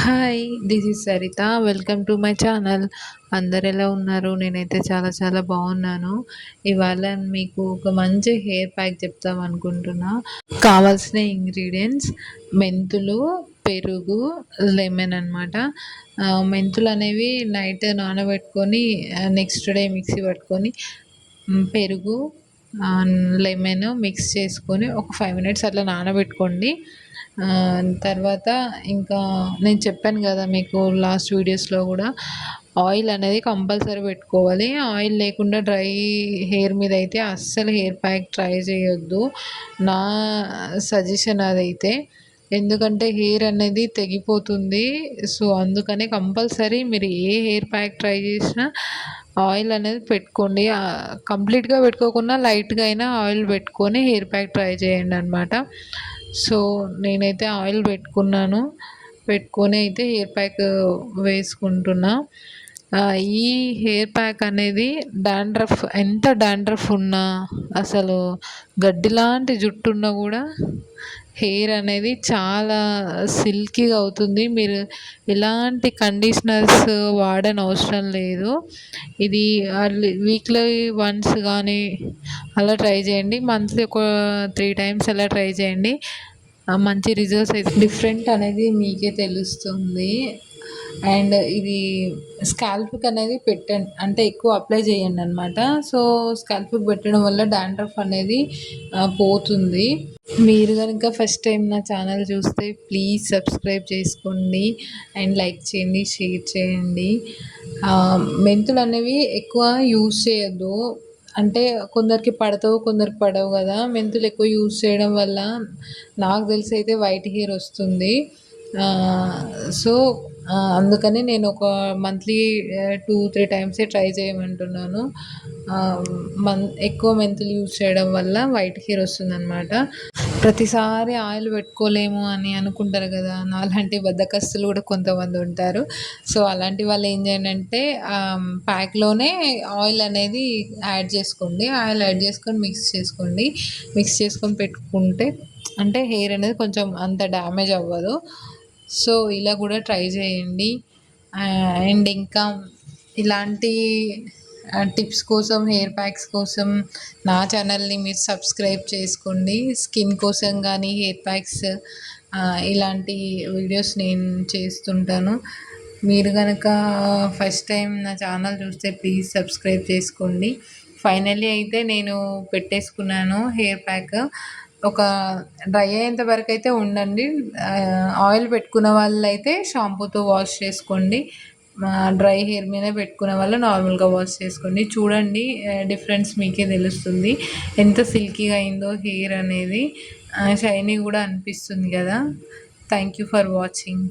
Hi! This is Saritha. Welcome to my channel. అందరెలా ఉన్నారు? నేనైతే చాలా చాలా బాగున్నాను. ఇవాళ మీకు ఒక మంచి హెయిర్ ప్యాక్ చెప్దామనుకుంటున్నా. కావాల్సిన ఇంగ్రీడియంట్స్ మెంతులు, పెరుగు, లెమన్ అనమాట. మెంతులనేవి నైట్ నానబెట్టుకొని నెక్స్ట్ డే మిక్సీ పట్టుకొని పెరుగు, లెమన్ మిక్స్ చేసుకొని ఒక 5 మినిట్స్ అట్లా నానబెట్టుకోండి. తర్వాత ఇంకా నేను చెప్పాను కదా మీకు లాస్ట్ వీడియోస్లో కూడా ఆయిల్ అనేది కంపల్సరీ పెట్టుకోవాలి. ఆయిల్ లేకుండా డ్రై హెయిర్ మీద అయితే అస్సలు హెయిర్ ప్యాక్ ట్రై చేయొద్దు. నా సజెషన్ అదైతే. ఎందుకంటే హెయిర్ అనేది తెగిపోతుంది. సో అందుకని కంపల్సరీ మీరు ఏ హెయిర్ ప్యాక్ ట్రై చేసినా ఆయిల్ అనేది పెట్టుకోండి. కంప్లీట్గా పెట్టుకోకుండా లైట్గా అయినా ఆయిల్ పెట్టుకొని హెయిర్ ప్యాక్ ట్రై చేయండి అనమాట. సో నేనైతే ఆయిల్ పెట్టుకున్నాను. పెట్టుకొని అయితే హెయిర్ ప్యాక్ వేసుకుంటున్నా. ఈ హెయిర్ ప్యాక్ అనేది ఎంత డాండ్రఫ్ ఉన్నా, అసలు గడ్డి లాంటి జుట్టు ఉన్నా కూడా హెయిర్ అనేది చాలా సిల్కీగా అవుతుంది. మీరు ఎలాంటి కండిషనర్స్ వాడనవసరం లేదు. ఇది వీక్లీ వన్స్ కానీ అలా ట్రై చేయండి. మంత్లీ ఒక 3 టైమ్స్ అలా ట్రై చేయండి. మంచి రిజల్ట్స్ అయితే డిఫరెంట్ అనేది మీకే తెలుస్తుంది. అండ్ ఇది స్కాల్ప్కి అనేది పెట్టండి, అంటే ఎక్కువ అప్లై చేయండి అనమాట. సో స్కాల్ప్కి పెట్టడం వల్ల డాండ్రఫ్ అనేది పోతుంది. మీరు కనుక ఫస్ట్ టైం నా ఛానల్ చూస్తే ప్లీజ్ సబ్స్క్రైబ్ చేసుకోండి అండ్ లైక్ చేయండి, షేర్ చేయండి. మెంతులు అనేవి ఎక్కువ యూస్ చేయొద్దు. అంటే కొందరికి పడతావు, కొందరికి పడవు కదా. మెంతులు ఎక్కువ యూస్ చేయడం వల్ల నాకు తెలిసి అయితే వైట్ హెయిర్ వస్తుంది. సో అందుకని నేను ఒక మంత్లీ 2-3 టైమ్సే ట్రై చేయమంటున్నాను. ఎక్కువ మెంతులు యూస్ చేయడం వల్ల వైట్ హెయిర్ వస్తుందన్నమాట. ప్రతిసారి ఆయిల్ పెట్టుకోలేము అని అనుకుంటారు కదా. నాలాంటి బద్ధకస్తులు కూడా కొంతమంది ఉంటారు. సో అలాంటి వాళ్ళు ఏం చేయండి అంటే ప్యాక్లోనే ఆయిల్ అనేది యాడ్ చేసుకోండి. ఆయిల్ యాడ్ చేసుకొని మిక్స్ చేసుకొని పెట్టుకుంటే అంటే హెయిర్ అనేది కొంచెం అంత డ్యామేజ్ అవ్వదు. సో ఇలా కూడా ట్రై చేయండి. అండ్ ఇంకా ఇలాంటి టిప్స్ కోసం, హెయిర్ ప్యాక్స్ కోసం నా ఛానల్ని మీరు సబ్స్క్రైబ్ చేసుకోండి. స్కిన్ కోసం కానీ హెయిర్ ప్యాక్స్ ఇలాంటి వీడియోస్ నేను చేస్తుంటాను. మీరు కనుక ఫస్ట్ టైం నా ఛానల్ చూస్తే ప్లీజ్ సబ్స్క్రైబ్ చేసుకోండి. ఫైనల్లీ అయితే నేను పెట్టేసుకున్నాను హెయిర్ ప్యాక్. ఒక డ్రై అయ్యేంత వరకు అయితే ఉండండి. ఆయిల్ పెట్టుకున్న వాళ్ళైతే షాంపూతో వాష్ చేసుకోండి. డ్రై హెయిర్ మీద పెట్టుకునే వాళ్ళు నార్మల్గా వాష్ చేసుకోండి. చూడండి డిఫరెన్స్ మీకే తెలుస్తుంది ఎంత సిల్కీగా అయిందో హెయిర్ అనేది. షైనీ కూడా అనిపిస్తుంది కదా. Thank you for watching.